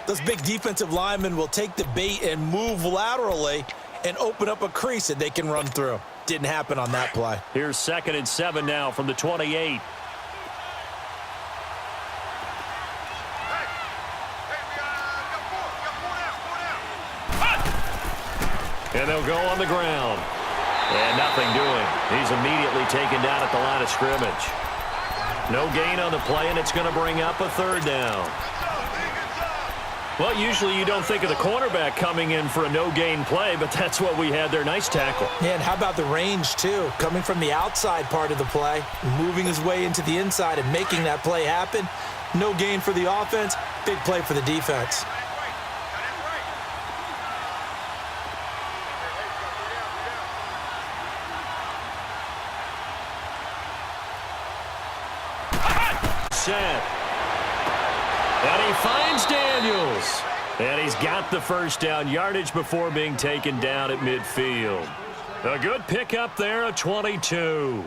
Those big defensive linemen will take the bait and move laterally and open up a crease that they can run through. Didn't happen on that play. Here's 2nd and 7 now from the 28. And they'll go on the ground. And nothing doing. He's immediately taken down at the line of scrimmage. No gain on the play, and it's going to bring up a 3rd down. Well, usually you don't think of the cornerback coming in for a no-gain play, but that's what we had there. Nice tackle. Yeah, and how about the range, too? Coming from the outside part of the play, moving his way into the inside and making that play happen. No gain for the offense, big play for the defense. Set. And he finds Daniels. And he's got the 1st down yardage before being taken down at midfield. A good pickup there, a 22.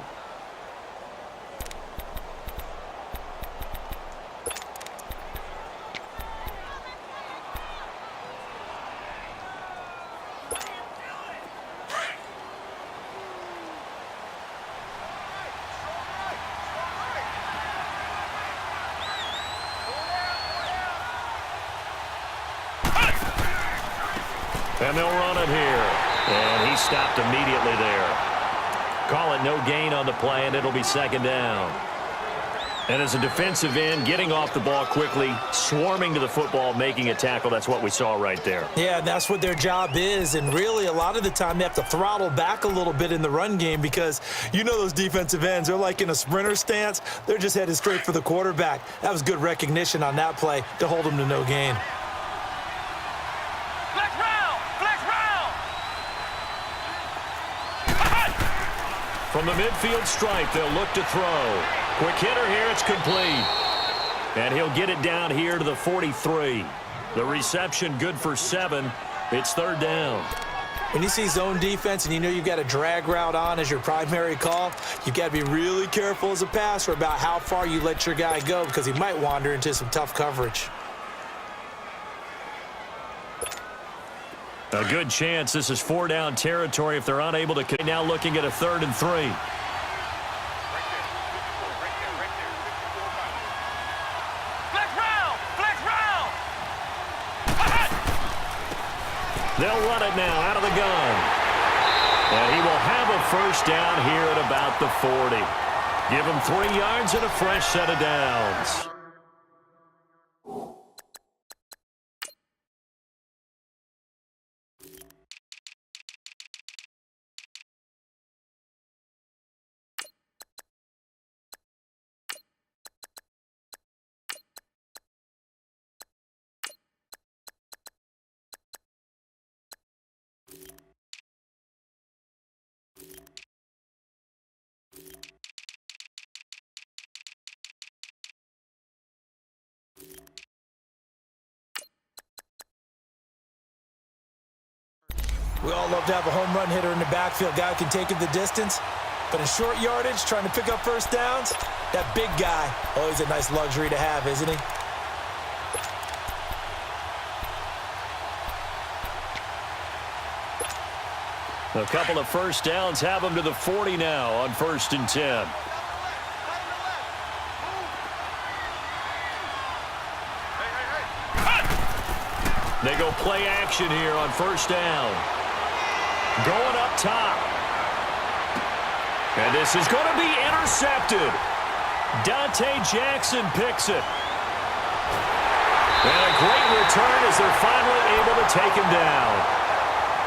And they'll run it here. And he stopped immediately there. Call it no gain on the play, and it'll be 2nd down. And as a defensive end, getting off the ball quickly, swarming to the football, making a tackle, that's what we saw right there. Yeah, that's what their job is. And really, a lot of the time, they have to throttle back a little bit in the run game because you know those defensive ends, they're like in a sprinter stance. They're just headed straight for the quarterback. That was good recognition on that play to hold them to no gain. From the midfield stripe, they'll look to throw. Quick hitter here, it's complete. And he'll get it down here to the 43. The reception good for 7. It's 3rd down. When you see zone defense and you know you've got a drag route on as your primary call, you've got to be really careful as a passer about how far you let your guy go because he might wander into some tough coverage. A good chance this is 4-down territory if they're unable to. Now looking at a 3rd and 3. They'll run it now out of the gun. And he will have a 1st down here at about the 40. Give him 3 yards and a fresh set of downs. We all love to have a home run hitter in the backfield, guy who can take it the distance. But in short yardage, trying to pick up 1st downs, that big guy, always a nice luxury to have, isn't he? A couple of 1st downs have him to the 40 now on 1st and 10. They go play action here on 1st down. Going up top. And this is going to be intercepted. Dante Jackson picks it. And a great return as they're finally able to take him down.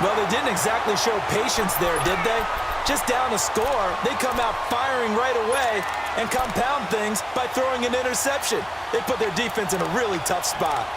Well, they didn't exactly show patience there, did they? Just down a score, they come out firing right away and compound things by throwing an interception. They put their defense in a really tough spot.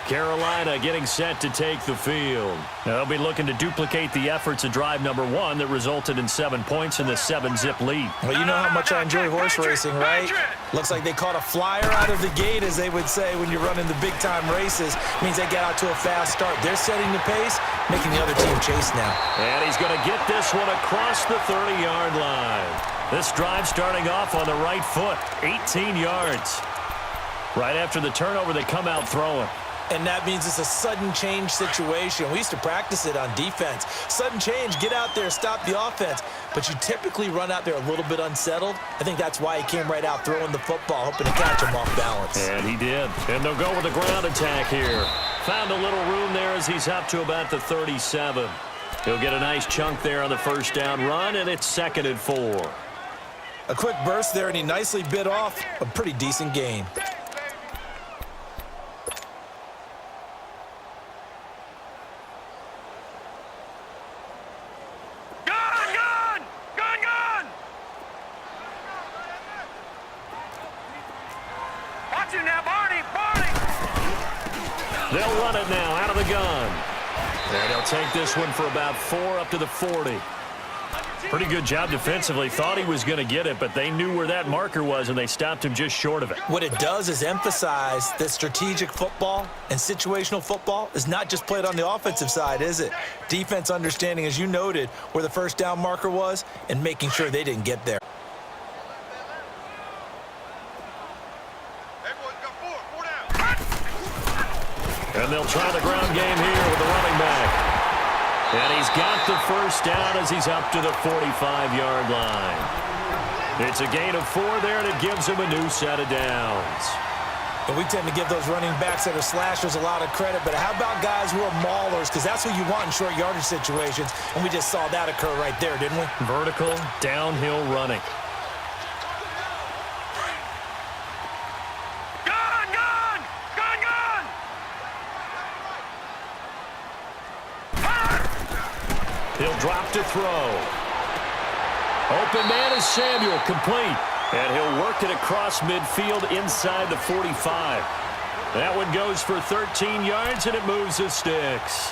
Carolina getting set to take the field. Now they'll be looking to duplicate the efforts of drive number 1 that resulted in 7 points in the 7-zip lead. Well, you know how much I enjoy horse racing, right? Looks like they caught a flyer out of the gate, as they would say when you're running the big-time races. Means they get out to a fast start. They're setting the pace, making the other team chase now. And he's going to get this one across the 30-yard line. This drive starting off on the right foot, 18 yards. Right after the turnover, they come out throwing. And that means it's a sudden change situation. We used to practice it on defense. Sudden change, get out there, stop the offense. But you typically run out there a little bit unsettled. I think that's why he came right out throwing the football, hoping to catch him off balance. And he did. And they'll go with the ground attack here. Found a little room there as he's up to about the 37. He'll get a nice chunk there on the first down run, and it's 2nd and 4. A quick burst there, and he nicely bit off a pretty decent gain. They'll run it now out of the gun. And they'll take this one for about 4 up to the 40. Pretty good job defensively. Thought he was going to get it, but they knew where that marker was, and they stopped him just short of it. What it does is emphasize that strategic football and situational football is not just played on the offensive side, is it? Defense understanding, as you noted, where the first down marker was and making sure they didn't get there. And they'll try the ground game here with the running back. And he's got the first down as he's up to the 45-yard line. It's a gain of 4 there, and it gives him a new set of downs. And we tend to give those running backs that are slashers a lot of credit, but how about guys who are maulers? Because that's what you want in short yardage situations, and we just saw that occur right there, didn't we? Vertical, downhill running. He'll drop to throw. Open man is Samuel, complete. And he'll work it across midfield inside the 45. That one goes for 13 yards, and it moves the sticks.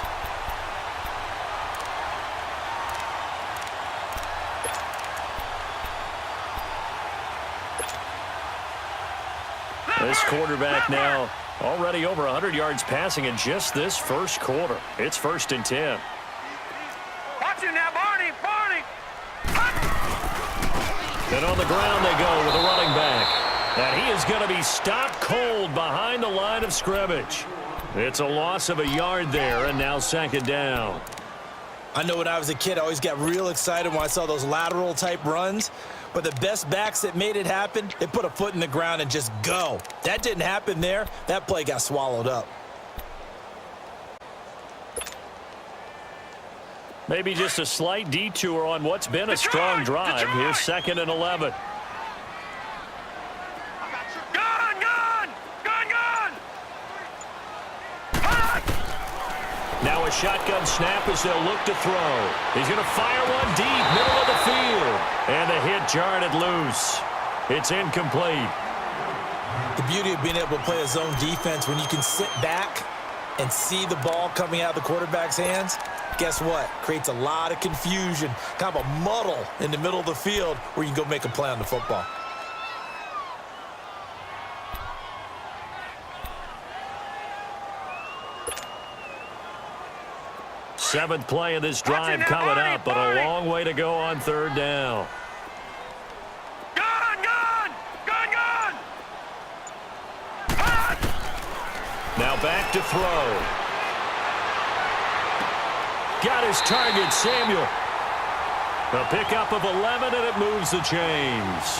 This quarterback now already over 100 yards passing in just this first quarter. It's 1st and 10. And on the ground they go with a running back. And he is going to be stopped cold behind the line of scrimmage. It's a loss of a yard there, and now 2nd down. I know when I was a kid, I always got real excited when I saw those lateral-type runs. But the best backs that made it happen, they put a foot in the ground and just go. That didn't happen there. That play got swallowed up. Maybe just a slight detour on what's been a strong drive. Here's 2nd and 11. Now a shotgun snap as they'll look to throw. He's going to fire one deep, middle of the field. And the hit jarred it loose. It's incomplete. The beauty of being able to play a zone defense when you can sit back and see the ball coming out of the quarterback's hands, guess what? Creates a lot of confusion, kind of a muddle in the middle of the field where you can go make a play on the football. Seventh play of this drive coming up, but a long way to go on 3rd down. Now back to throw. Got his target, Samuel. A pickup of 11, and it moves the chains.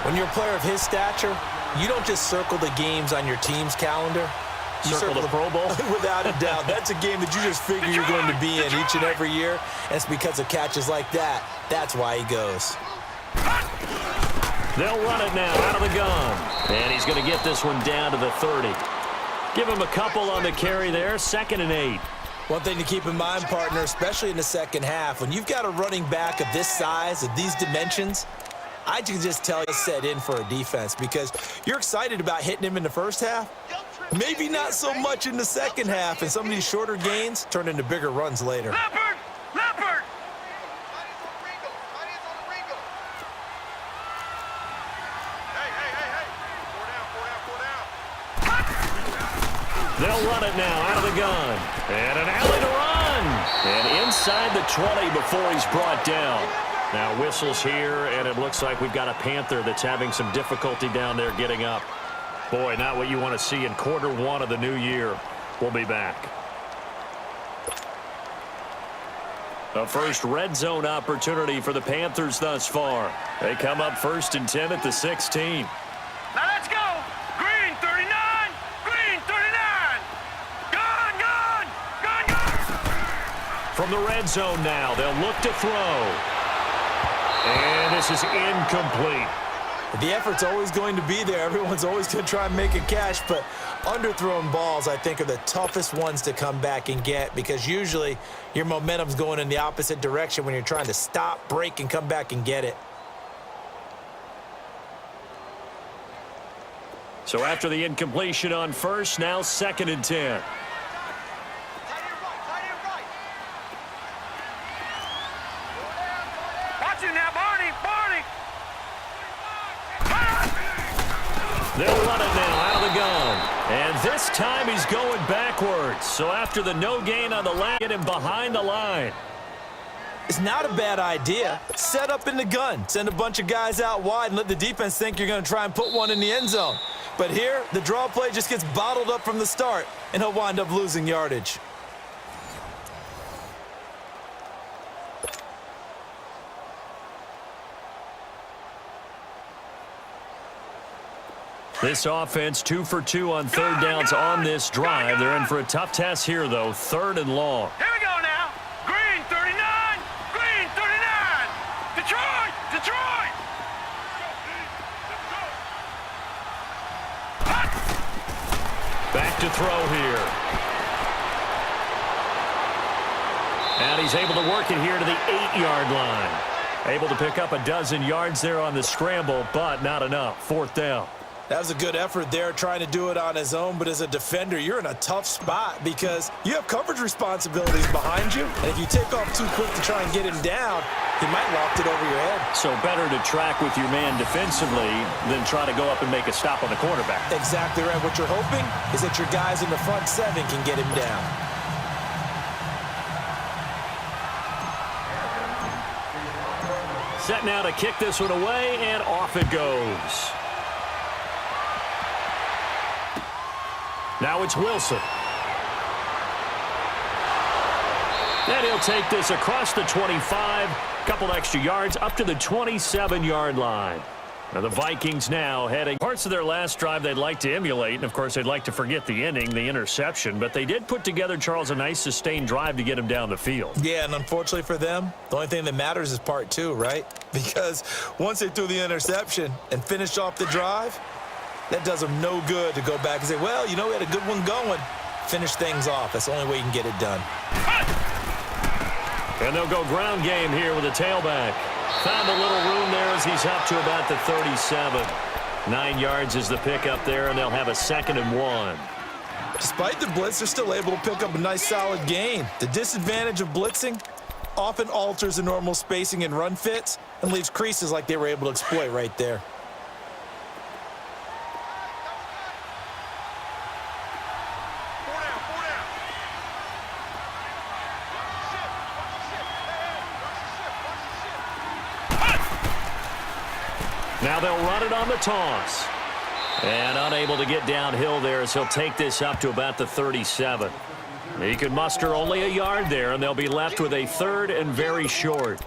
When you're a player of his stature, you don't just circle the games on your team's calendar. You circle the Pro Bowl? Without a doubt. That's a game that you just figure you're going to be in each and every year. And it's because of catches like that. That's why he goes. They'll run it now out of the gun. And he's going to get this one down to the 30. Give him a couple on the carry there. 2nd and 8. One thing to keep in mind, partner, especially in the second half, when you've got a running back of this size, of these dimensions, I can just tell you set in for a defense because you're excited about hitting him in the first half. Maybe not so much in the second half, and some of these shorter gains turn into bigger runs later. Leopard! Leopard! They'll run it now out of the gun. And an alley to run. And inside the 20 before he's brought down. Now whistles here, and it looks like we've got a Panther that's having some difficulty down there getting up. Boy, not what you want to see in quarter one of the new year. We'll be back. A first red zone opportunity for the Panthers thus far. They come up 1st and 10 at the 16. Now let's go. Green 39. Green 39. Gone, gone, gone, gone. From the red zone now, they'll look to throw. And this is incomplete. The effort's always going to be there. Everyone's always going to try and make a catch, but underthrown balls, I think, are the toughest ones to come back and get because usually your momentum's going in the opposite direction when you're trying to stop, break, and come back and get it. So after the incompletion on first, now 2nd and 10. Watch it now, Barney, Barney. They'll run it now out of the gun. And this time he's going backwards. So after the no gain on the line, get him behind the line. It's not a bad idea. Set up in the gun. Send a bunch of guys out wide and let the defense think you're going to try and put one in the end zone. But here, the draw play just gets bottled up from the start, and he'll wind up losing yardage. This offense 2 for 2 on 3rd downs on this drive. They're in for a tough test here, though. 3rd and long. Here we go now. Green 39. Green 39. Detroit, Detroit. Back to throw here. And he's able to work it here to the 8-yard line. Able to pick up a dozen yards there on the scramble, but not enough. 4th down. That was a good effort there trying to do it on his own, but as a defender, you're in a tough spot because you have coverage responsibilities behind you, and if you take off too quick to try and get him down, he might loft it over your head. So better to track with your man defensively than try to go up and make a stop on the quarterback. Exactly right. What you're hoping is that your guys in the front 7 can get him down. Set now to kick this one away, and off it goes. Now it's Wilson. And he'll take this across the 25. Couple extra yards up to the 27-yard line. Now the Vikings now heading parts of their last drive they'd like to emulate. And, of course, they'd like to forget the ending, the interception. But they did put together, Charles, a nice sustained drive to get him down the field. Yeah, and unfortunately for them, the only thing that matters is part 2, right? Because once they threw the interception and finished off the drive, that does them no good to go back and say, well, you know, we had a good one going. Finish things off. That's the only way you can get it done. And they'll go ground game here with a tailback. Found a little room there as he's up to about the 37. 9 yards is the pickup there, and they'll have a 2nd and 1. Despite the blitz, they're still able to pick up a nice solid gain. The disadvantage of blitzing often alters the normal spacing and run fits and leaves creases like they were able to exploit right there. Now they'll run it on the toss. And unable to get downhill there as he'll take this up to about the 37. He could muster only a yard there, and they'll be left with a 3rd and very short.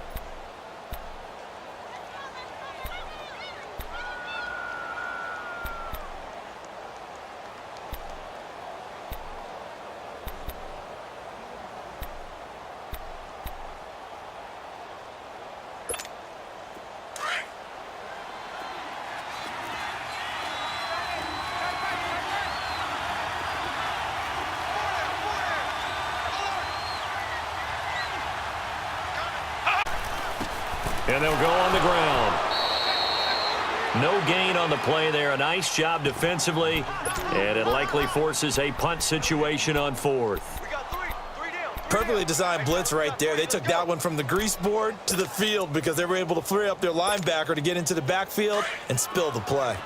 And they'll go on the ground. No gain on the play there. A nice job defensively. And it likely forces a punt situation on 4th. Perfectly designed blitz right there. They took that one from the grease board to the field because they were able to free up their linebacker to get into the backfield and spill the play.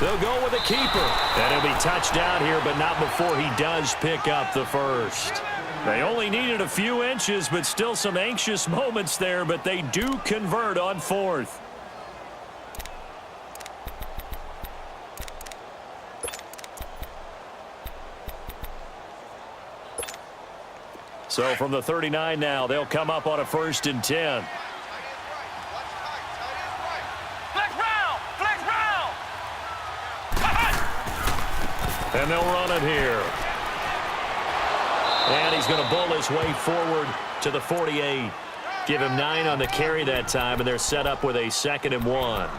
They'll go with a keeper. And he'll be touched down here, but not before he does pick up the first. They only needed a few inches, but still some anxious moments there, but they do convert on fourth. So from the 39 now, they'll come up on a 1st and 10. And they'll run it here. And he's going to bull his way forward to the 48. Give him 9 on the carry that time, and they're set up with a 2nd and 1.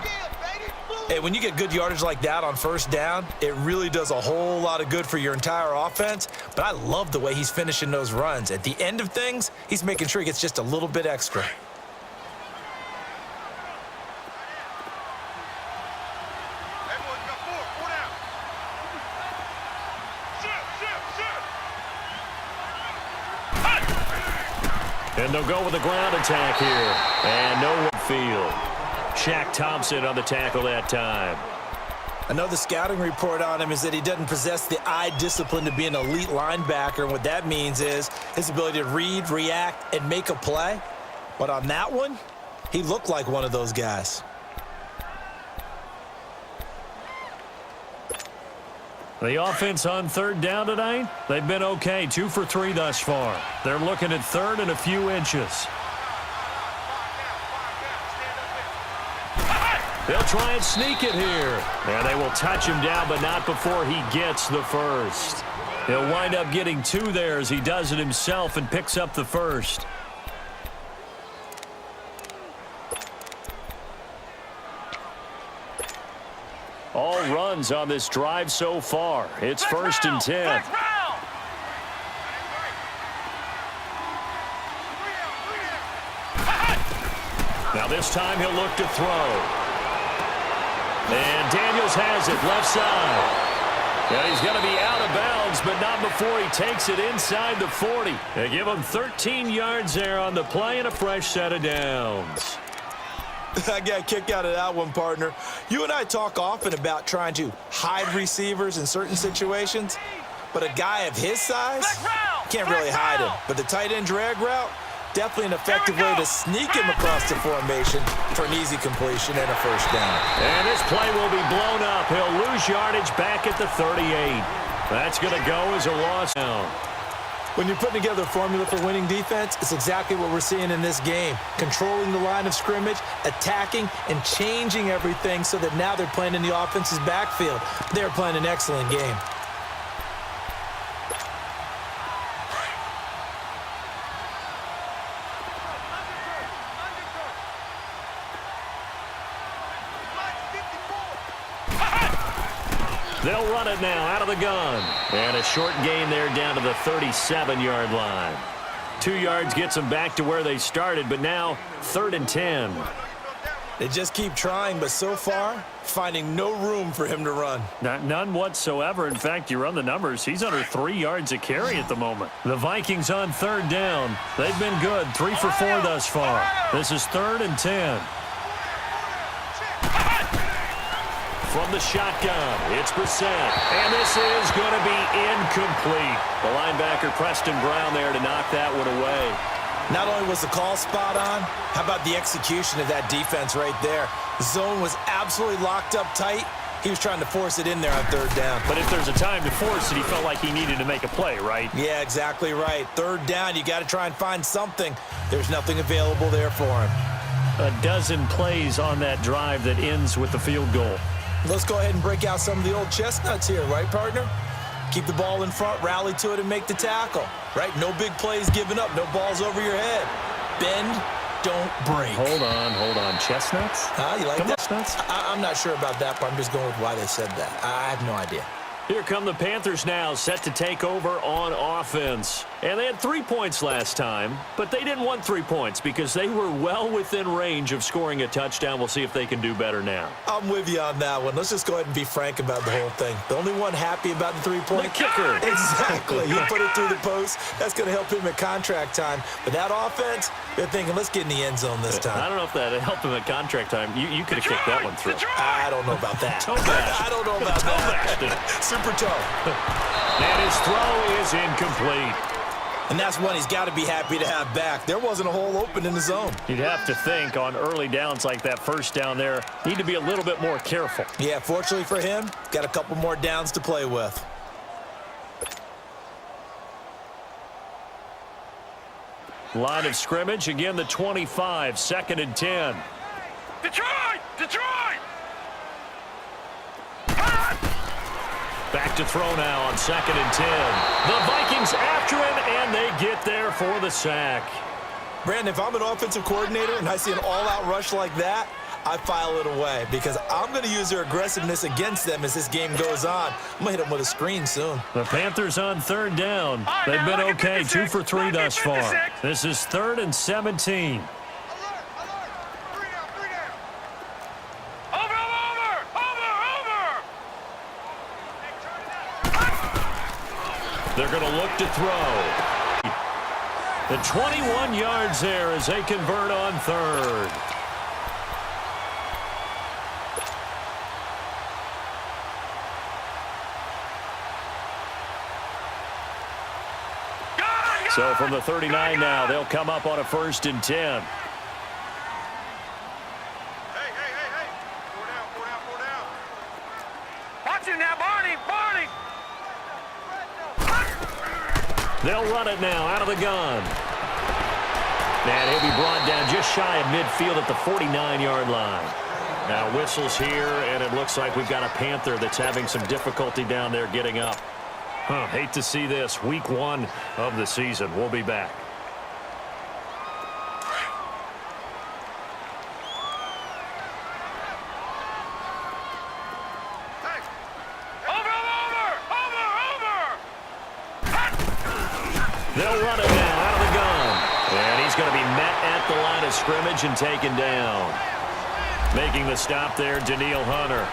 Hey, when you get good yardage like that on 1st down, it really does a whole lot of good for your entire offense. But I love the way he's finishing those runs. At the end of things, he's making sure he gets just a little bit extra. And they'll go with the ground attack here. And no field. Shaq Thompson on the tackle that time. Another scouting report on him is that he doesn't possess the eye discipline to be an elite linebacker. And what that means is his ability to read, react, and make a play. But on that one, he looked like one of those guys. The offense on 3rd down tonight, they've been okay. 2 for 3 thus far. They're looking at 3rd and a few inches. They'll try and sneak it here. And they will touch him down, but not before he gets the first. He'll wind up getting 2 there as he does it himself and picks up the first. All runs on this drive so far. It's 1st and 10. Now this time he'll look to throw. And Daniels has it left side. And he's going to be out of bounds, but not before he takes it inside the 40. They give him 13 yards there on the play and a fresh set of downs. I got a kick out of that one, partner. You and I talk often about trying to hide receivers in certain situations, but a guy of his size can't really hide him. But the tight end drag route, definitely an effective way to sneak him across the formation for an easy completion and a 1st down. And this play will be blown up. He'll lose yardage back at the 38. That's going to go as a loss down. When you're putting together a formula for winning defense, it's exactly what we're seeing in this game. Controlling the line of scrimmage, attacking, and changing everything so that now they're playing in the offense's backfield. They're playing an excellent game. They'll run it now out of the gun. And a short gain there down to the 37-yard line. 2 yards gets them back to where they started, but now 3rd and 10. They just keep trying, but so far, finding no room for him to run. None whatsoever. In fact, you run the numbers. He's under 3 yards a carry at the moment. The Vikings on 3rd down. They've been good. 3 for 4 thus far. This is 3rd and 10. From the shotgun, it's Brissett. And this is going to be incomplete. The linebacker, Preston Brown, there to knock that one away. Not only was the call spot on, how about the execution of that defense right there? The zone was absolutely locked up tight. He was trying to force it in there on 3rd down. But if there's a time to force it, he felt like he needed to make a play, right? Yeah, exactly right. 3rd down, you got to try and find something. There's nothing available there for him. A dozen plays on that drive that ends with the field goal. Let's go ahead and break out some of the old chestnuts here, right, partner? Keep the ball in front, rally to it, and make the tackle, right? No big plays given up, no balls over your head. Bend, don't break. Hold on. Chestnuts? You like that? Chestnuts? I'm not sure about that part. I'm just going with why they said that. I have no idea. Here come the Panthers now, set to take over on offense. And they had 3 points last time, but they didn't want 3 points because they were well within range of scoring a touchdown. We'll see if they can do better now. I'm with you on that one. Let's just go ahead and be frank about the whole thing. The only one happy about the 3-point kicker. Exactly. He put it through the post. That's going to help him at contract time. But that offense, they're thinking, let's get in the end zone this time. I don't know if that helped him at contract time. You could have kicked that one through. I don't know about that. I don't know about that. Super toe. And his throw is incomplete. And that's one he's got to be happy to have back. There wasn't a hole open in the zone. You'd have to think on early downs like that first down there, need to be a little bit more careful. Yeah, fortunately for him, got a couple more downs to play with. Line of scrimmage, again the 25, 2nd and 10. Detroit! Detroit! Back to throw now on 2nd and 10. The Vikings after him, and they get there for the sack. Brandon, if I'm an offensive coordinator and I see an all-out rush like that, I file it away because I'm going to use their aggressiveness against them as this game goes on. I'm going to hit them with a screen soon. The Panthers on 3rd down. They've been okay, 2 for 3 thus far. This is 3rd and 17. They're going to look to throw. The 21 yards there as they convert on 3rd. So from the 39 now, they'll come up on a 1st and 10. Hey. Four down. Watch him now, Barney. They'll run it now out of the gun. And he'll be brought down just shy of midfield at the 49-yard line. Now whistles here, and it looks like we've got a Panther that's having some difficulty down there getting up. Hate to see this. Week 1 of the season. We'll be back. They'll run it now out of the gun. And he's going to be met at the line of scrimmage and taken down. Making the stop there, Danielle Hunter.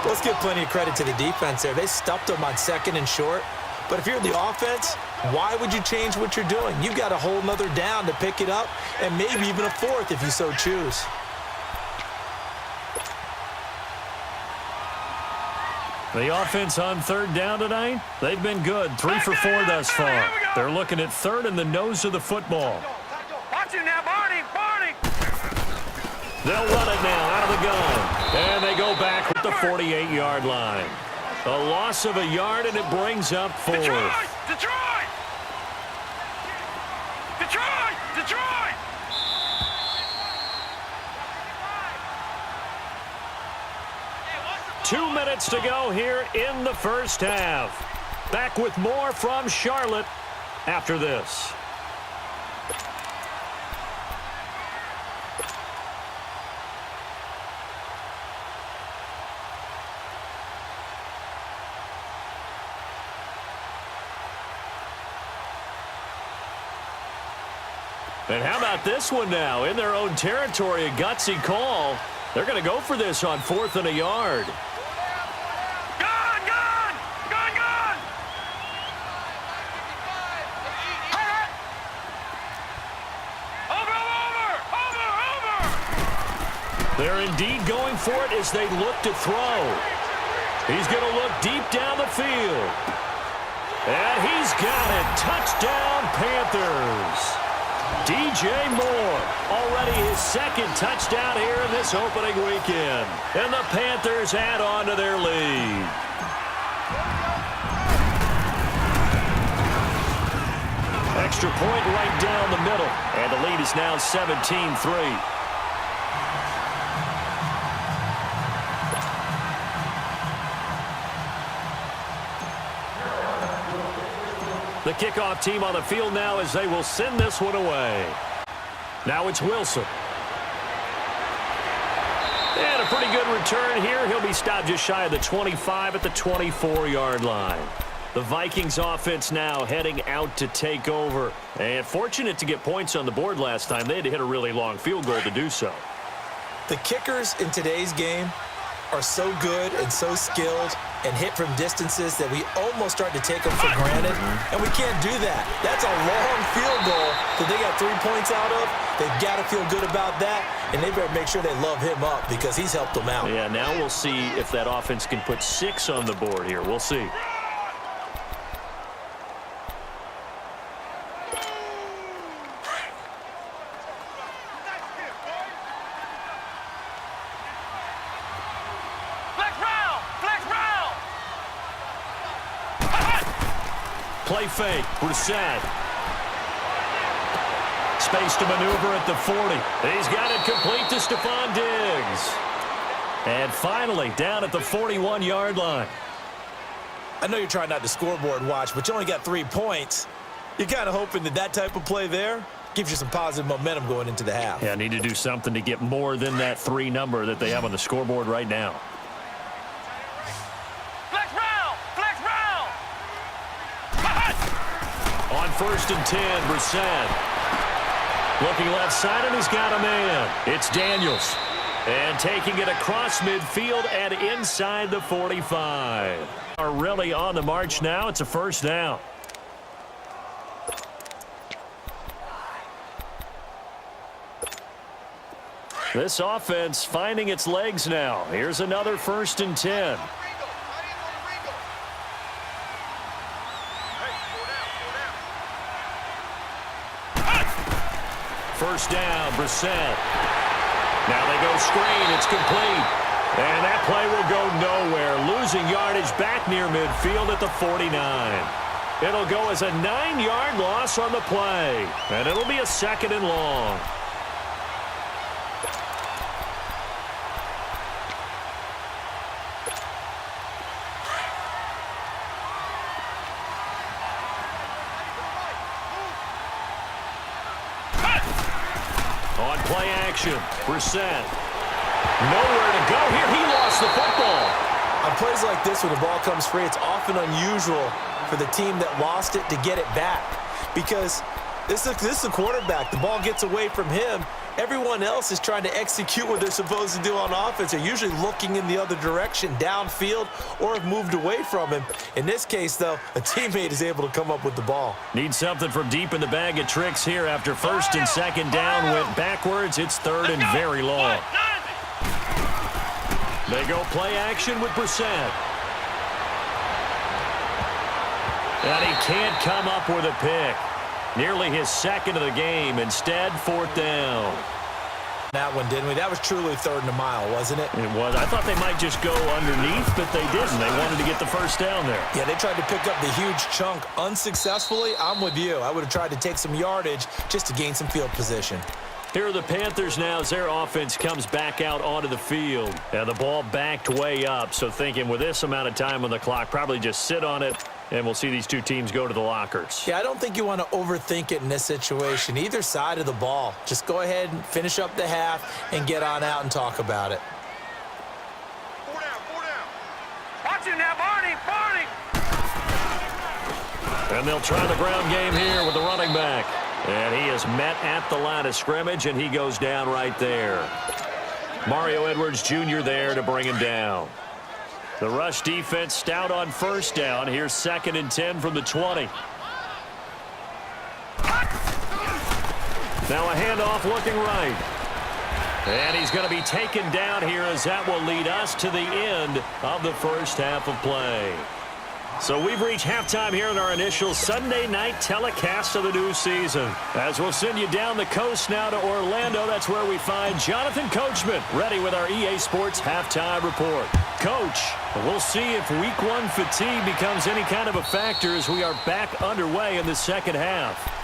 Let's give plenty of credit to the defense there. They stuffed them on 2nd and short. But if you're the offense, why would you change what you're doing? You've got a whole nother down to pick it up, and maybe even a 4th if you so choose. The offense on 3rd down tonight, they've been good. 3 for 4 thus far. They're looking at 3rd in the nose of the football. Watch him now, Barney. They'll run it now out of the gun. And they go back with the 48-yard line. A loss of a yard, and it brings up 4th. Detroit! 2 minutes to go here in the first half. Back with more from Charlotte after this. And how about this one now? In their own territory, a gutsy call. They're going to go for this on 4th and a yard. They're indeed going for it as they look to throw. He's going to look deep down the field. And he's got it. Touchdown, Panthers. DJ Moore, already his 2nd touchdown here in this opening weekend. And the Panthers add on to their lead. Extra point right down the middle. And the lead is now 17-3. The kickoff team on the field now as they will send this one away. Now it's Wilson. And a pretty good return here. He'll be stopped just shy of the 25 at the 24-yard line. The Vikings offense now heading out to take over. And fortunate to get points on the board last time. They had to hit a really long field goal to do so. The kickers in today's game are so good and so skilled and hit from distances that we almost start to take them for granted, and we can't do that. That's a long field goal that they got 3 points out of. They've got to feel good about that, and they better make sure they love him up because he's helped them out. Yeah, now we'll see if that offense can put 6 on the board here. We'll see. Play fake, Brissett. Space to maneuver at the 40. He's got it complete to Stephon Diggs. And finally, down at the 41-yard line. I know you're trying not to scoreboard watch, but you only got 3 points. You're kind of hoping that that type of play there gives you some positive momentum going into the half. Yeah, need to do something to get more than that 3 number that they have on the scoreboard right now. On 1st and 10, Brissett. Looking left side, and he's got a man. It's Daniels. And taking it across midfield and inside the 45. Are really on the march now. It's a first down. This offense finding its legs now. Here's another 1st and 10. First down, Brissett. Now they go screen. It's complete. And that play will go nowhere. Losing yardage back near midfield at the 49. It'll go as a 9-yard loss on the play. And it'll be a 2nd and long. On play action, Brissett. Nowhere to go here. He lost the football. On plays like this where the ball comes free, it's often unusual for the team that lost it to get it back because this is the quarterback. The ball gets away from him. Everyone else is trying to execute what they're supposed to do on offense. They're usually looking in the other direction, downfield, or have moved away from him. In this case, though, a teammate is able to come up with the ball. Need something from deep in the bag of tricks here after 1st and 2nd down. Went backwards. It's 3rd and very long. They go play action with Brissett. And he can't come up with a pick. Nearly his 2nd of the game. Instead, 4th down. That one, didn't we? That was truly 3rd and a mile, wasn't it? It was. I thought they might just go underneath, but they didn't. They wanted to get the first down there. Yeah, they tried to pick up the huge chunk unsuccessfully. I'm with you. I would have tried to take some yardage just to gain some field position. Here are the Panthers now as their offense comes back out onto the field. And the ball backed way up, so thinking with this amount of time on the clock, probably just sit on it, and we'll see these two teams go to the lockers. Yeah, I don't think you want to overthink it in this situation. Either side of the ball. Just go ahead and finish up the half and get on out and talk about it. 4 down, 4 down. Watch him now, Barney, Barney. And they'll try the ground game here with the running back. And he is met at the line of scrimmage, and he goes down right there. Mario Edwards Jr. there to bring him down. The rush defense stout on 1st down. Here's 2nd and 10 from the 20. Now a handoff looking right. And he's going to be taken down here as that will lead us to the end of the first half of play. So we've reached halftime here in our initial Sunday night telecast of the new season. As we'll send you down the coast now to Orlando, that's where we find Jonathan Coachman ready with our EA Sports halftime report. Coach, we'll see if Week 1 fatigue becomes any kind of a factor as we are back underway in the second half.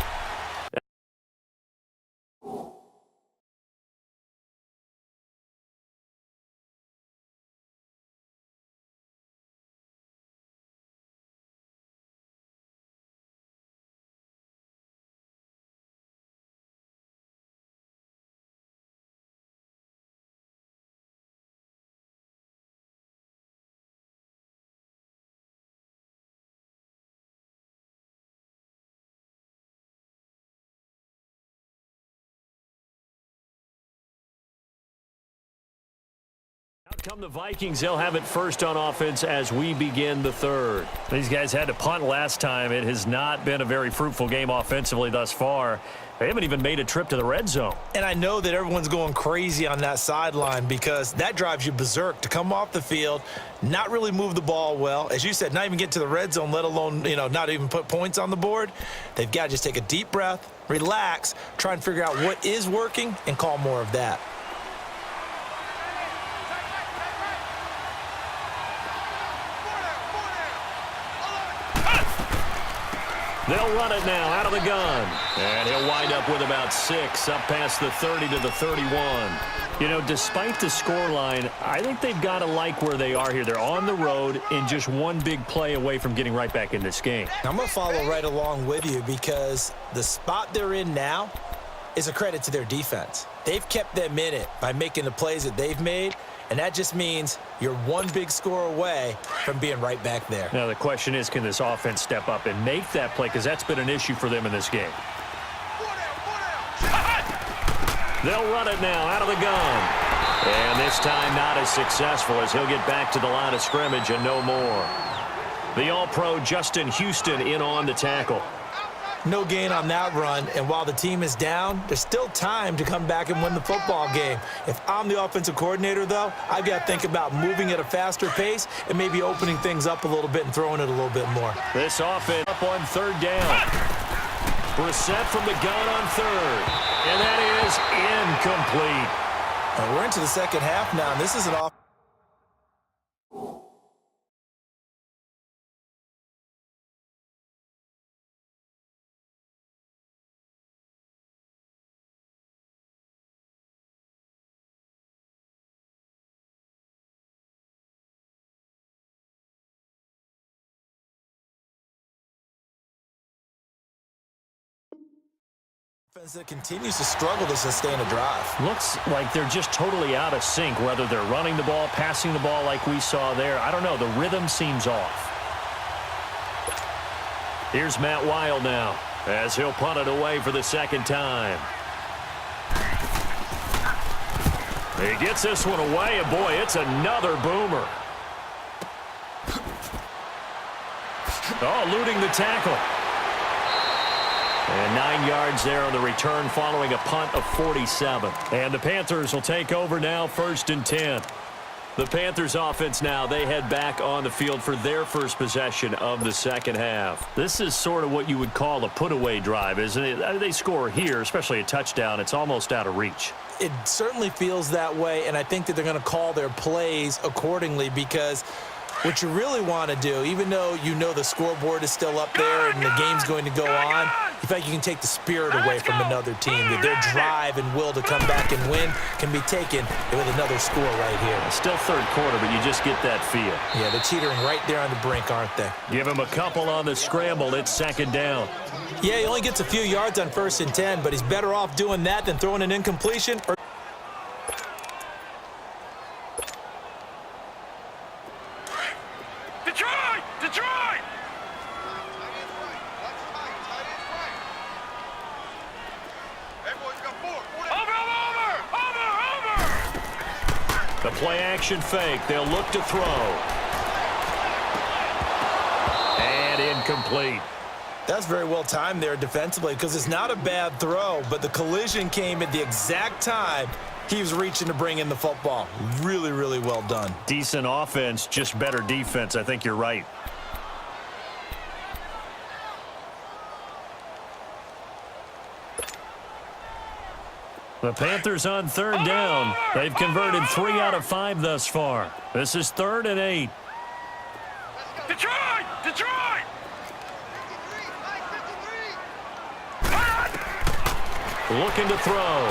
Come the Vikings, they'll have it first on offense as we begin the third. These guys had to punt last time. It has not been a very fruitful game offensively thus far. They haven't even made a trip to the red zone. And I know that everyone's going crazy on that sideline because that drives you berserk to come off the field, not really move the ball well. As you said, not even get to the red zone, let alone, not even put points on the board. They've got to just take a deep breath, relax, try and figure out what is working and call more of that. They'll run it now out of the gun. And he'll wind up with about 6, up past the 30 to the 31. Despite the scoreline, I think they've got to like where they are here. They're on the road and just one big play away from getting right back in this game. I'm going to follow right along with you because the spot they're in now is a credit to their defense. They've kept them in it by making the plays that they've made, and that just means you're one big score away from being right back there. Now the question is, can this offense step up and make that play? Because that's been an issue for them in this game. They'll run it now out of the gun. And this time not as successful as he'll get back to the line of scrimmage and no more. The All-Pro Justin Houston in on the tackle. No gain on that run, and while the team is down, there's still time to come back and win the football game. If I'm the offensive coordinator, though, I've got to think about moving at a faster pace and maybe opening things up a little bit and throwing it a little bit more. This offense up on third down. Brissett from the gun on third, and that is incomplete. And we're into the second half now, and this is an offense. That continues to struggle to sustain a drive. Looks like they're just totally out of sync, whether they're running the ball, passing the ball like we saw there. I don't know. The rhythm seems off. Here's Matt Wild now as he'll punt it away for the second time. He gets this one away, and boy, it's another boomer. Oh, eluding the tackle. And 9 yards there on the return following a punt of 47. And the Panthers will take over now, 1st and 10. The Panthers offense now, they head back on the field for their first possession of the second half. This is sort of what you would call a put-away drive, isn't it? They score here, especially a touchdown. It's almost out of reach. It certainly feels that way, and I think that they're going to call their plays accordingly because what you really want to do, even though the scoreboard is still up there and the game's going to go on, you feel like you can take the spirit away from another team. That their drive and will to come back and win can be taken with another score right here. Still third quarter, but you just get that feel. Yeah, they're teetering right there on the brink, aren't they? Give him a couple on the scramble. It's second down. Yeah, he only gets a few yards on 1st and 10, but he's better off doing that than throwing an incompletion. Detroit! The play-action fake. They'll look to throw. And incomplete. That's very well timed there defensively because it's not a bad throw, but the collision came at the exact time he was reaching to bring in the football. Really, really well done. Decent offense, just better defense. I think you're right. The Panthers on third down. They've converted 3 out of 5 thus far. This is 3rd and 8. Detroit! Looking to throw.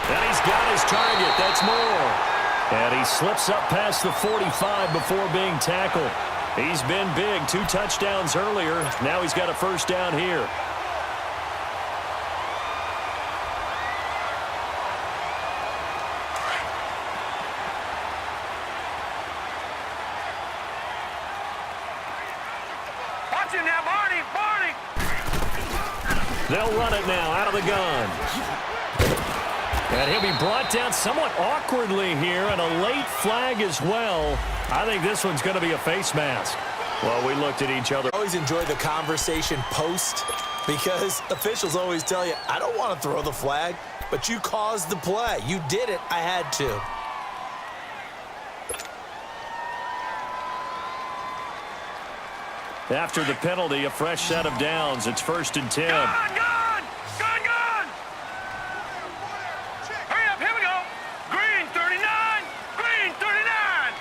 And he's got his target. That's more. And he slips up past the 45 before being tackled. He's been big. 2 touchdowns earlier. Now he's got a first down here. They'll run it now out of the gun. And he'll be brought down somewhat awkwardly here, and a late flag as well. I think this one's going to be a face mask. Well, we looked at each other. I always enjoy the conversation post because officials always tell you, I don't want to throw the flag, but you caused the play. You did it. I had to. After the penalty, a fresh set of downs. It's 1st and 10. Gone! Hurry up, here we go. Green 39, green 39.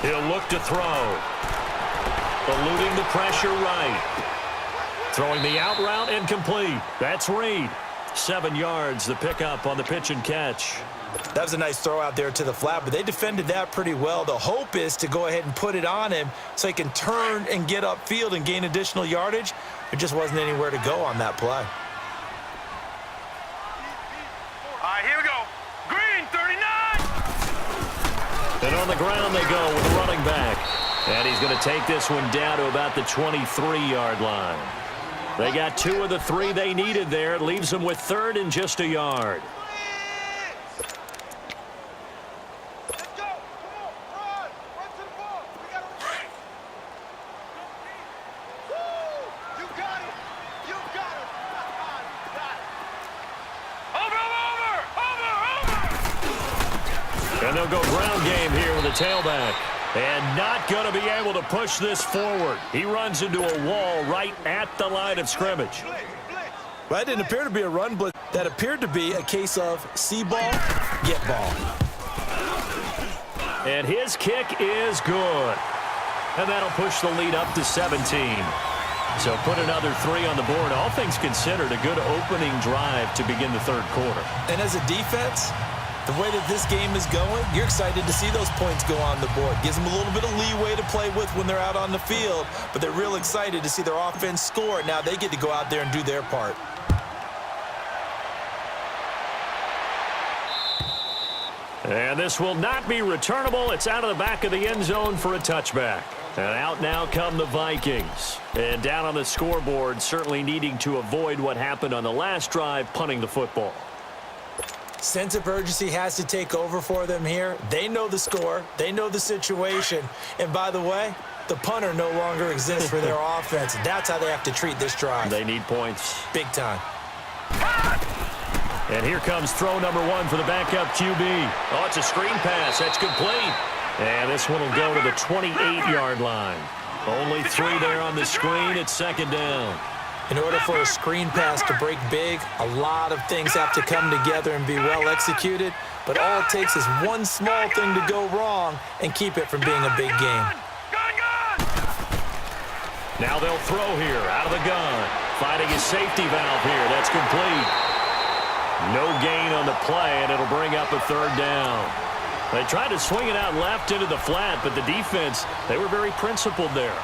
He'll look to throw. Eluding the pressure right. Throwing the out route incomplete. That's Reed. 7 yards, the pickup on the pitch and catch. That was a nice throw out there to the flat, but they defended that pretty well. The hope is to go ahead and put it on him so he can turn and get upfield and gain additional yardage. There just wasn't anywhere to go on that play. All right, here we go. Green 39. And on the ground they go with the running back. And he's going to take this one down to about the 23-yard line. They got 2 of the 3 they needed there. It leaves them with 3rd and just a yard. And they'll go ground game here with a tailback. And not going to be able to push this forward. He runs into a wall right at the line of scrimmage. Well, that didn't appear to be a run blitz. That appered to be a case of see ball, get ball. And his kick is good. And that'll push the lead up to 17. So put another 3 on the board. All things considered, a good opening drive to begin the 3rd quarter. And as a defense, the way that this game is going, you're excited to see those points go on the board. Gives them a little bit of leeway to play with when they're out on the field, but they're real excited to see their offense score. Now they get to go out there and do their part. And this will not be returnable. It's out of the back of the end zone for a touchback. And out now come the Vikings. And down on the scoreboard, certainly needing to avoid what happened on the last drive, punting the football. Sense of urgency has to take over for them here. They know the score. They know the situation. And by the way, the punter no longer exists for their offense. That's how they have to treat this drive. They need points. Big time. And here comes throw number 1 for the backup QB. Oh, it's a screen pass. That's complete. And this one will go to the 28-yard line. Only 3 there on the screen. It's 2nd down. In order for a screen pass to break big, a lot of things have to come together and be well executed. But all it takes is one small thing to go wrong and keep it from being a big game. Now they'll throw here out of the gun. Finding his safety valve here. That's complete. No gain on the play, and it'll bring up a 3rd down. They tried to swing it out left into the flat, but the defense, they were very principled there.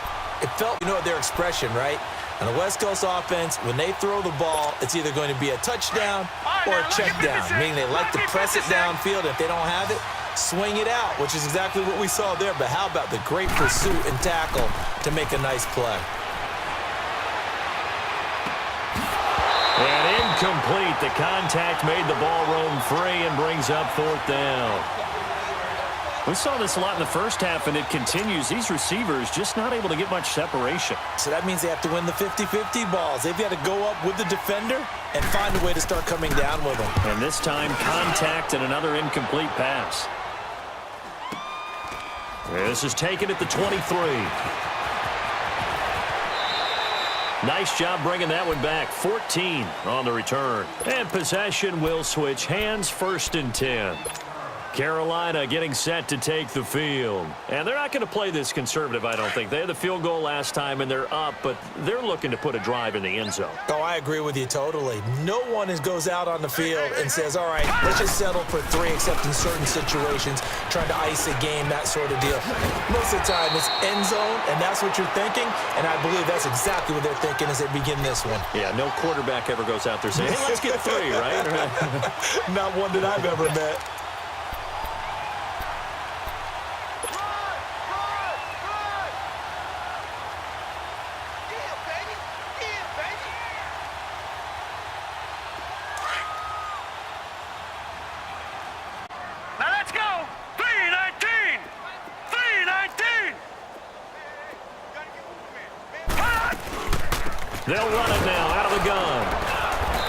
It felt, their expression, right? On the West Coast offense, when they throw the ball, it's either going to be a touchdown or a check down, meaning they like to press it downfield. If they don't have it, swing it out, which is exactly what we saw there. But how about the great pursuit and tackle to make a nice play? And incomplete. The contact made the ball roam free and brings up 4th down. We saw this a lot in the first half, and it continues. These receivers just not able to get much separation. So that means they have to win the 50-50 balls. They've got to go up with the defender and find a way to start coming down with them. And this time, contact and another incomplete pass. This is taken at the 23. Nice job bringing that one back. 14 on the return. And possession will switch hands. 1st and 10. Carolina getting set to take the field. And they're not going to play this conservative, I don't think. They had the field goal last time, and they're up, but they're looking to put a drive in the end zone. Oh, I agree with you totally. No one goes out on the field and says, all right, let's just settle for 3, except in certain situations, trying to ice a game, that sort of deal. Most of the time, it's end zone, and that's what you're thinking, and I believe that's exactly what they're thinking as they begin this one. Yeah, no quarterback ever goes out there saying, hey, let's get 3, right? Not one that I've ever met. They'll run it now out of the gun.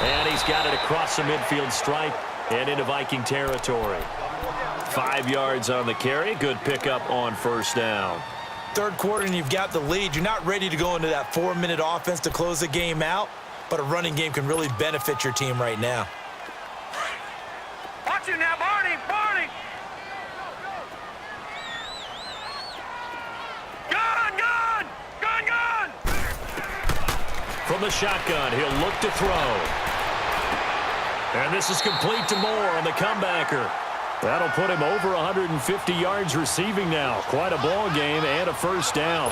And he's got it across the midfield stripe and into Viking territory. 5 yards on the carry. Good pickup on first down. Third quarter and you've got the lead. You're not ready to go into that 4-minute offense to close the game out, but a running game can really benefit your team right now. Watch it now, Barney! Barney! Gun! Gun! Gun! Gun! From the shotgun, he'll look to throw. And this is complete to Moore on the comebacker. That'll put him over 150 yards receiving now. Quite a ball game and a first down.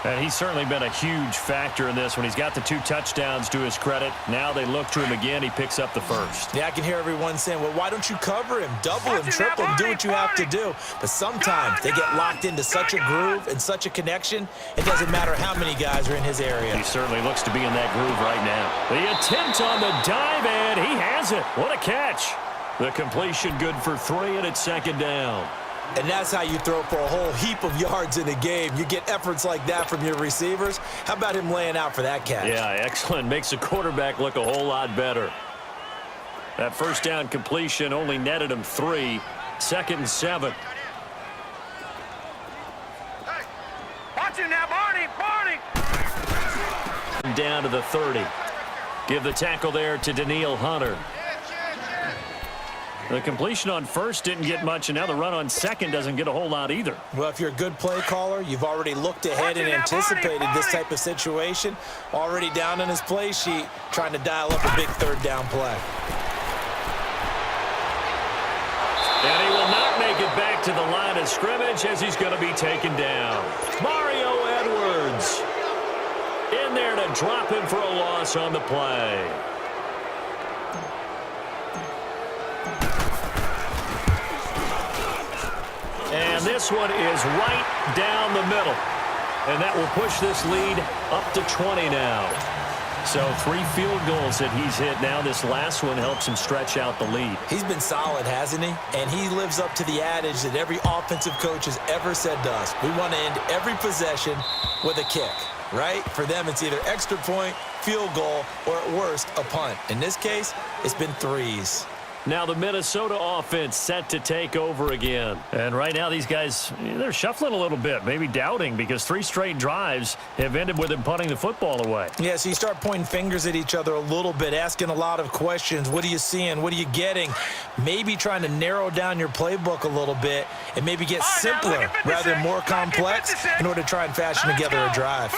And he's certainly been a huge factor in this when he's got the 2 touchdowns to his credit. Now they look to him again. He picks up the first. Yeah, I can hear everyone saying, well, why don't you cover him, double him, triple him, do what you have to do. But sometimes they get locked into such a groove and such a connection, it doesn't matter how many guys are in his area. He certainly looks to be in that groove right now. The attempt on the dive, and he has it. What a catch. The completion good for 3, and it's second down. And that's how you throw for a whole heap of yards in a game. You get efforts like that from your receivers. How about him laying out for that catch? Yeah, excellent. Makes the quarterback look a whole lot better. That first down completion only netted him 3. 2nd and 7. Hey! Watch it now, Barney! Barney! Down to the 30. Give the tackle there to Daniil Hunter. The completion on first didn't get much, and now the run on second doesn't get a whole lot either. Well, if you're a good play caller, you've already looked ahead and anticipated this type of situation. Already down in his play sheet, trying to dial up a big third down play. And he will not make it back to the line of scrimmage as he's going to be taken down. Mario Edwards in there to drop him for a loss on the play. And this one is right down the middle. And that will push this lead up to 20 now. So 3 field goals that he's hit now. This last one helps him stretch out the lead. He's been solid, hasn't he? And he lives up to the adage that every offensive coach has ever said to us. We want to end every possession with a kick, right? For them, it's either extra point, field goal, or at worst, a punt. In this case, it's been 3s. Now the Minnesota offense set to take over again. And right now these guys, they're shuffling a little bit, maybe doubting, because 3 straight drives have ended with them punting the football away. Yeah, so you start pointing fingers at each other a little bit, asking a lot of questions. What are you seeing? What are you getting? Maybe trying to narrow down your playbook a little bit and maybe get simpler rather than more complex in order to try and fashion together a drive.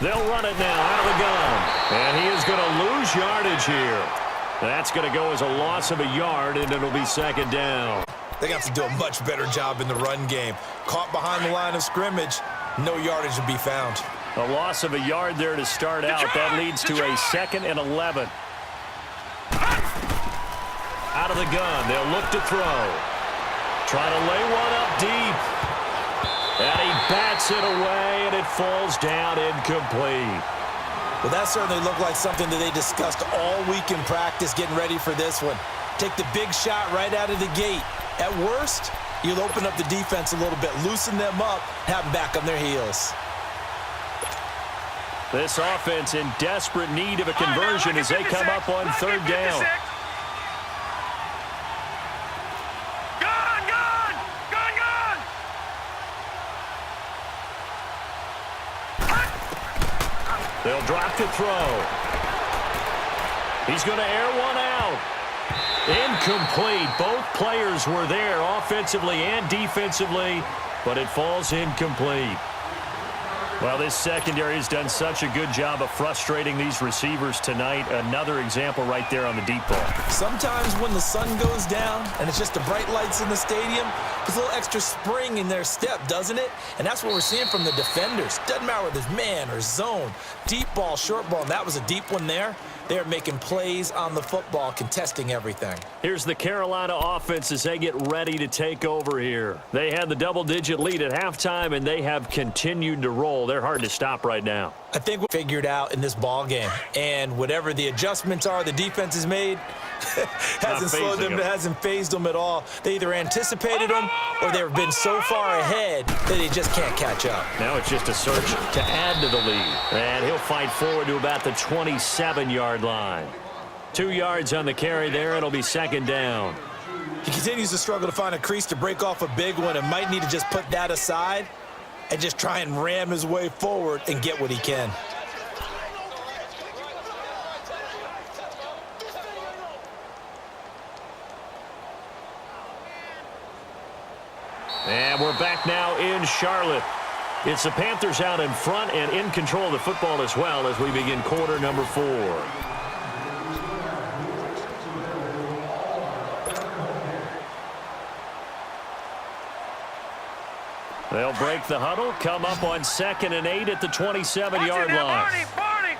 They'll run it now out of the gun. And he is going to lose yardage here. That's going to go as a loss of a yard, and it'll be second down. They got to do a much better job in the run game. Caught behind the line of scrimmage, no yardage to be found. A loss of a yard there to start out. That leads to a 2nd and 11. Out of the gun. They'll look to throw. Try to lay one up deep. And he bats it away, and it falls down incomplete. Well, that certainly looked like something that they discussed all week in practice getting ready for this one. Take the big shot right out of the gate. At worst, you'll open up the defense a little bit, loosen them up, have them back on their heels. This offense in desperate need of a conversion as they come up on 3rd down. They'll drop to throw. He's going to air one out. Incomplete. Both players were there offensively and defensively, but it falls incomplete. Well, this secondary has done such a good job of frustrating these receivers tonight. Another example right there on the deep ball. Sometimes when the sun goes down and it's just the bright lights in the stadium, there's a little extra spring in their step, doesn't it? And that's what we're seeing from the defenders. Doesn't matter whether it's man or zone, deep ball, short ball, and that was a deep one there. They're making plays on the football, contesting everything. Here's the Carolina offense as they get ready to take over here. They had the double-digit lead at halftime, and they have continued to roll. They're hard to stop right now. I think we figured out in this ball game, and whatever the adjustments are the defense has made hasn't slowed them, hasn't phased them at all. They either anticipated them or they've been so far ahead that they just can't catch up. Now it's just a search to add to the lead, and he'll fight forward to about the 27-yard line. 2 yards on the carry there. It'll be second down. He continues to struggle to find a crease to break off a big one and might need to just put that aside and just try and ram his way forward and get what he can. And we're back now in Charlotte. It's the Panthers out in front and in control of the football as well as we begin quarter number 4. They'll break the huddle, come up on 2nd and 8 at the 27-yard line. Barney!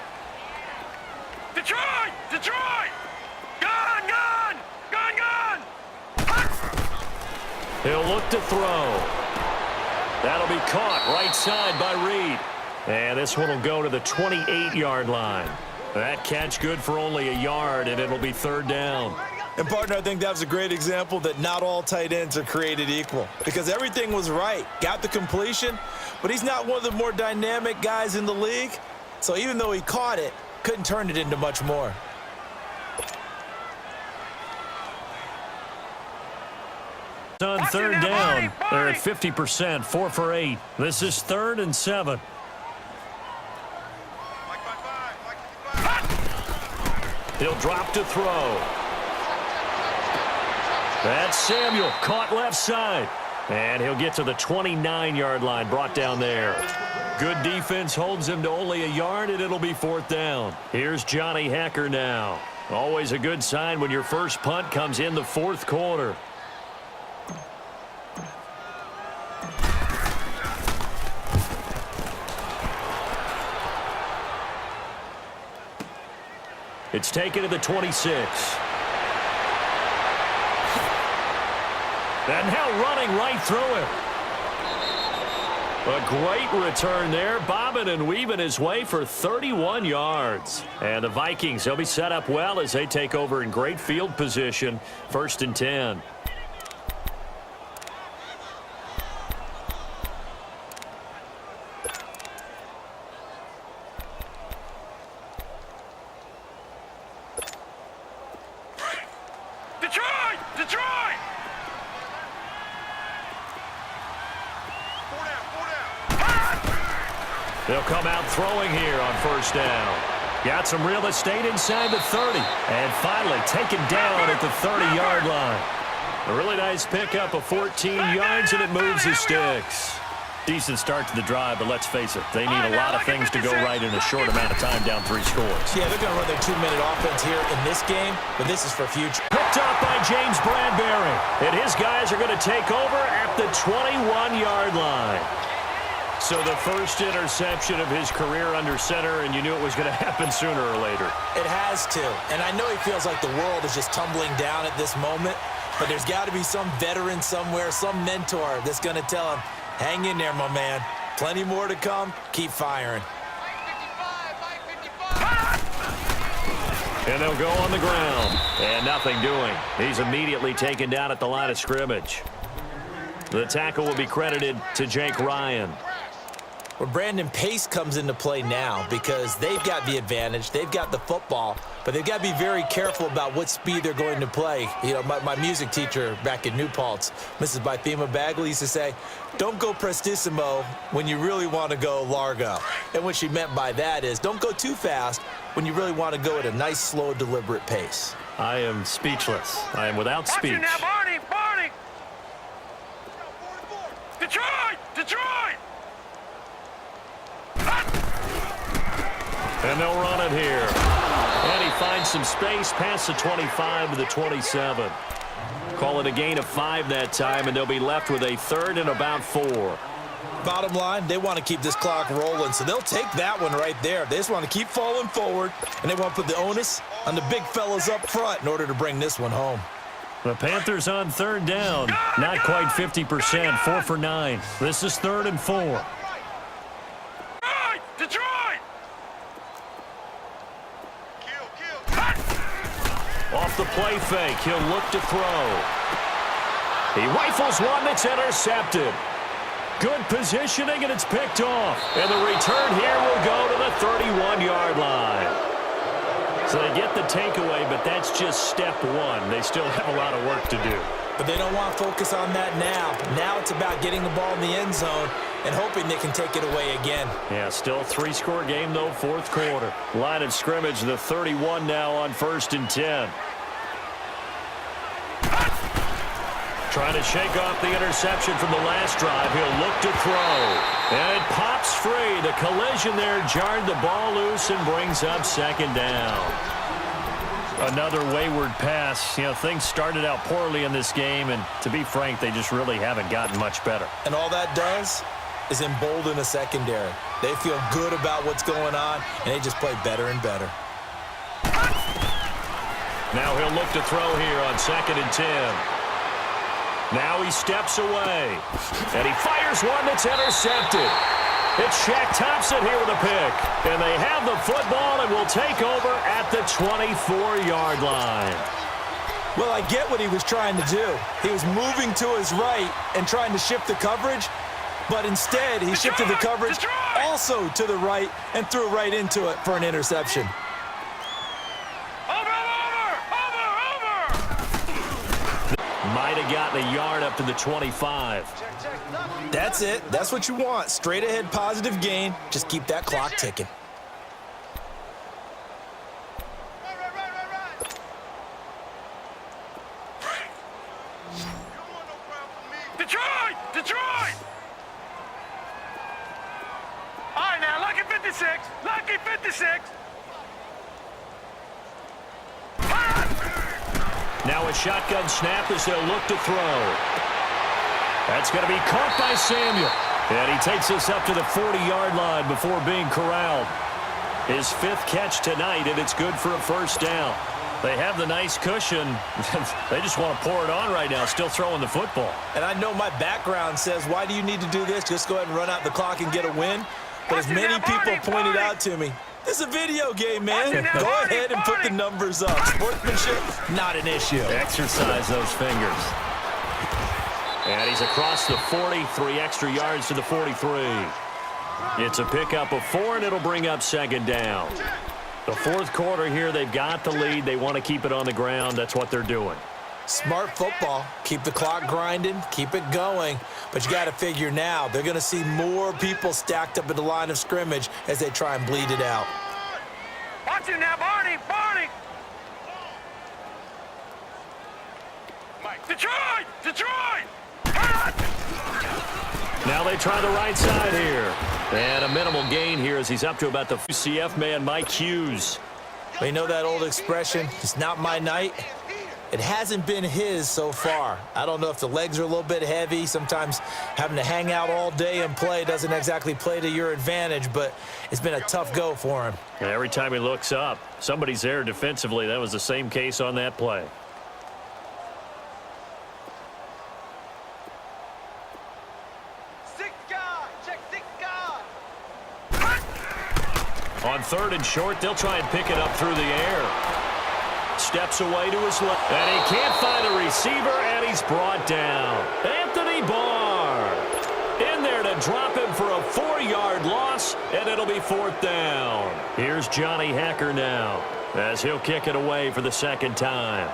Detroit! Detroit! Gun! Gun! Gun! Gun! He'll look to throw. That'll be caught right side by Reed. And this one will go to the 28-yard line. That catch good for only a yard, and it'll be third down. And, partner, I think that was a great example that not all tight ends are created equal because everything was right. Got the completion, but he's not one of the more dynamic guys in the league. So even though he caught it, couldn't turn it into much more. On third down, they're at 50%, 4 for 8. This is 3rd and 7. He'll drop to throw. That's Samuel, caught left side. And he'll get to the 29-yard line, brought down there. Good defense holds him to only a yard, and it'll be 4th down. Here's Johnny Hecker now. Always a good sign when your first punt comes in the 4th quarter. It's taken to the 26. And now running right through him. A great return there, bobbing and weaving his way for 31 yards. And the Vikings, they'll be set up well as they take over in great field position, 1st and 10. Detroit! Detroit! They'll come out throwing here on 1st down. Got some real estate inside the 30. And finally taken down at the 30-yard line. A really nice pickup of 14 yards, and it moves the sticks. Decent start to the drive, but let's face it, they need a lot of things to go right in a short amount of time down 3 scores. Yeah, they're going to run their 2-minute offense here in this game, but this is for future. Picked up by James Bradbury. And his guys are going to take over at the 21-yard line. So the first interception of his career under center, and you knew it was going to happen sooner or later. It has to. And I know he feels like the world is just tumbling down at this moment, but there's got to be some veteran somewhere, some mentor that's going to tell him, hang in there, my man. Plenty more to come. Keep firing. And they'll go on the ground. And nothing doing. He's immediately taken down at the line of scrimmage. The tackle will be credited to Jake Ryan. Well, Brandon, pace comes into play now because they've got the advantage. They've got the football, but they've got to be very careful about what speed they're going to play. You know, my music teacher back in New Paltz, Mrs. Bythema Bagley, used to say, don't go prestissimo when you really want to go largo. And what she meant by that is don't go too fast when you really want to go at a nice, slow, deliberate pace. I am speechless. I am without speech. Watch it now, Barney! Barney! Detroit! Detroit! And they'll run it here. And he finds some space past the 25 to the 27. Call it a gain of 5 that time, and they'll be left with a 3rd and about 4. Bottom line, they want to keep this clock rolling, so they'll take that one right there. They just want to keep falling forward, and they want to put the onus on the big fellas up front in order to bring this one home. The Panthers on 3rd down. Not quite 50%, 4 for 9. This is 3rd and 4. Detroit! off the play fake. He'll look to throw. He rifles one that's intercepted. Good positioning, and it's picked off. And the return here will go to the 31-yard line. So they get the takeaway, but that's just step one. They still have a lot of work to do. But they don't want to focus on that now. Now it's about getting the ball in the end zone and hoping they can take it away again. Yeah, still a 3-score game, though, fourth quarter. Line of scrimmage, the 31 now on 1st and 10. Trying to shake off the interception from the last drive. He'll look to throw. And it pops free. The collision there jarred the ball loose and brings up 2nd down. Another wayward pass. You know, things started out poorly in this game, and to be frank, they just really haven't gotten much better. And all that does is embolden a secondary. They feel good about what's going on, and they just play better and better. Now he'll look to throw here on 2nd and 10. Now he steps away, and he fires one that's intercepted. It's Shaq Thompson here with a pick, and they have the football and will take over at the 24-yard line. Well, I get what he was trying to do. He was moving to his right and trying to shift the coverage, but instead he shifted the coverage also to the right and threw right into it for an interception. Might have gotten a yard up to the 25. That's it. That's what you want. Straight ahead positive gain. Just keep that clock ticking. Detroit! Detroit! All right, now, lucky 56. Lucky 56. Now a shotgun snap as they'll look to throw. That's going to be caught by Samuel. And he takes us up to the 40-yard line before being corralled. His 5th catch tonight, and it's good for a 1st down. They have the nice cushion. They just want to pour it on right now, still throwing the football. And I know my background says, why do you need to do this? Just go ahead and run out the clock and get a win. But as many people pointed out to me, this is a video game, man. Go ahead and put the numbers up. Sportsmanship, not an issue. Exercise those fingers. And he's across the 40, 3 extra yards to the 43. It's a pickup of 4, and it'll bring up 2nd down. The 4th quarter here, they've got the lead. They want to keep it on the ground. That's what they're doing. Smart football. Keep the clock grinding. Keep it going. But you got to figure now, they're going to see more people stacked up at the line of scrimmage as they try and bleed it out. Watch him now, Barney! Barney! Detroit! Detroit! Now they try the right side here. And a minimal gain here as he's up to about the UCF man, Mike Hughes. You know that old expression, it's not my night? It hasn't been his so far. I don't know if the legs are a little bit heavy. Sometimes having to hang out all day and play doesn't exactly play to your advantage, but it's been a tough go for him. And every time he looks up, somebody's there defensively. That was the same case on that play. On 3rd and short, they'll try and pick it up through the air. Steps away to his left. And he can't find a receiver, and he's brought down. Anthony Barr in there to drop him for a 4-yard loss, and it'll be 4th down. Here's Johnny Hacker now as he'll kick it away for the 2nd time.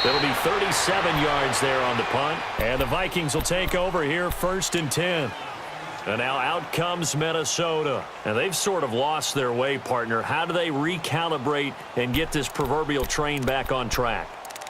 It'll be 37 yards there on the punt. And the Vikings will take over here 1st and 10. And now out comes Minnesota. And they've sort of lost their way, partner. How do they recalibrate and get this proverbial train back on track?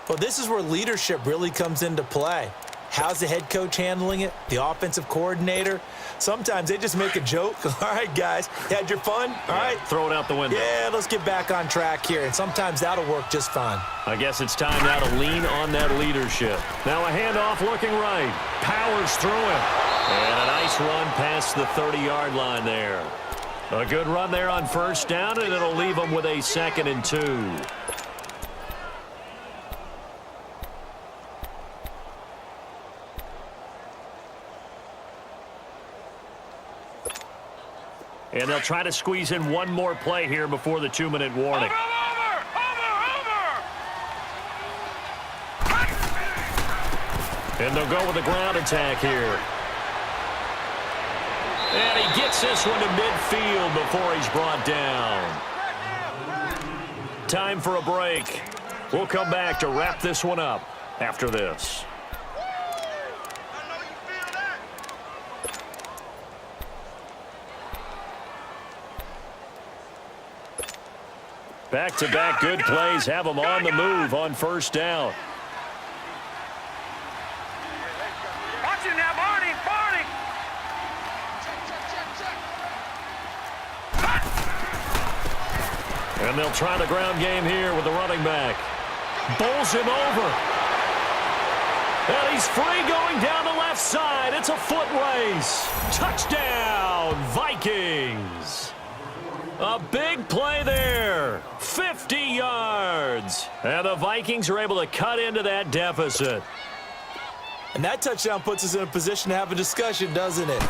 Well, this is where leadership really comes into play. How's the head coach handling it? The offensive coordinator? Sometimes they just make a joke. All right, guys, you had your fun? All right. Throw it out the window. Yeah, let's get back on track here, and sometimes that'll work just fine. I guess it's time now to lean on that leadership. Now a handoff looking right. Powers through it. And a nice run past the 30-yard line there. A good run there on first down, and it'll leave them with a 2nd and 2. And they'll try to squeeze in one more play here before the 2-minute warning. And they'll go with a ground attack here. And he gets this one to midfield before he's brought down. Time for a break. We'll come back to wrap this one up after this. Back-to-back good plays have them on the move on first down. Watch it now, Barney. And they'll try the ground game here with the running back. Bowls him over. And he's free going down the left side. It's a foot race. Touchdown, Vikings. A big play there. 50 yards. And the Vikings are able to cut into that deficit. And that touchdown puts us in a position to have a discussion, doesn't it?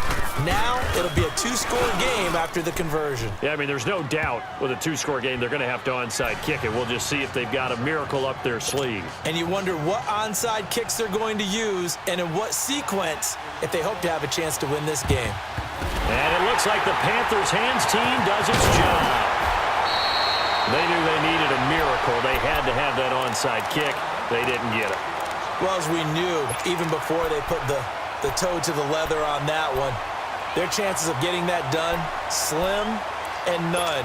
Now it'll be a 2-score game after the conversion. Yeah, I mean, there's no doubt with a 2-score game they're going to have to onside kick it. We'll just see if they've got a miracle up their sleeve. And you wonder what onside kicks they're going to use and in what sequence if they hope to have a chance to win this game. And it looks like the Panthers' hands team does its job. They knew they needed a miracle. They had to have that onside kick. They didn't get it. Well, as we knew, even before they put the toe to the leather on that one, their chances of getting that done, slim and none.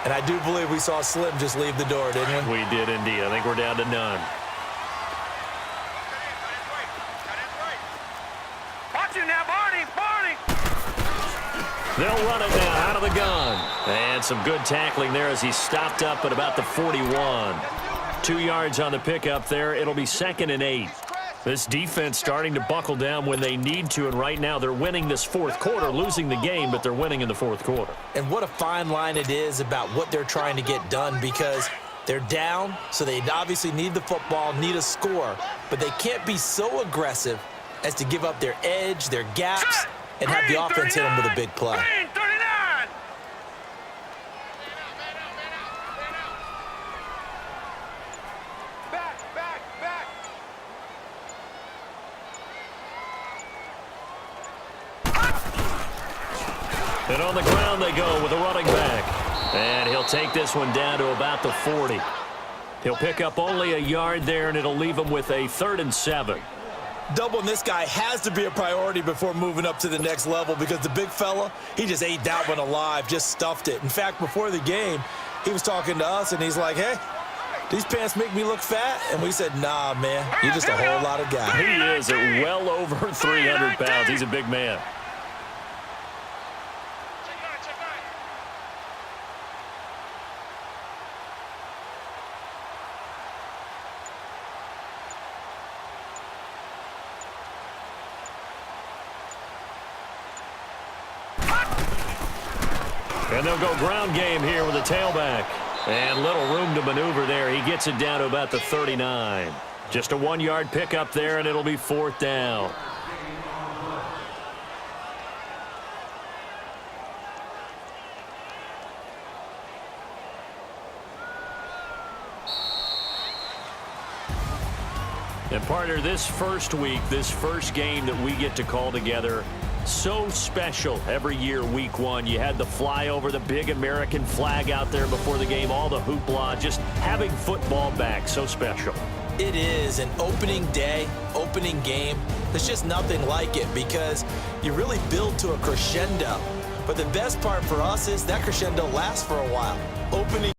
And I do believe we saw Slim just leave the door, didn't we? We did indeed. I think we're down to none. Watch it now, Barney. They'll run it now out of the gun. And some good tackling there as he stopped up at about the 41. 2 yards on the pickup there. It'll be 2nd and 8. This defense starting to buckle down when they need to, and right now they're winning this fourth quarter, losing the game, but they're winning in the fourth quarter. And what a fine line it is about what they're trying to get done, because they're down, so they obviously need the football, need a score, but they can't be so aggressive as to give up their edge, their gaps, and have the offense hit them with a big play. Green 39. And on the ground they go with a running back. And he'll take this one down to about the 40. He'll pick up only a yard there, and it'll leave him with a 3rd and 7. Doubling this guy has to be a priority before moving up to the next level, because the big fella, he just ate that one alive, just stuffed it. In fact, before the game, he was talking to us, and he's like, hey, these pants make me look fat? And we said, nah, man, you're just a whole lot of guy. He is at well over 300 pounds. He's a big man. And they'll go ground game here with a tailback. And little room to maneuver there. He gets it down to about the 39. Just a 1-yard pickup there, and it'll be 4th down. And partner, this first week, this first game that we get to call together, so special every year, week one. You had the flyover, the big American flag out there before the game, all the hoopla, just having football back, so special. It is an opening day, opening game. There's just nothing like it, because you really build to a crescendo. But the best part for us is that crescendo lasts for a while. Opening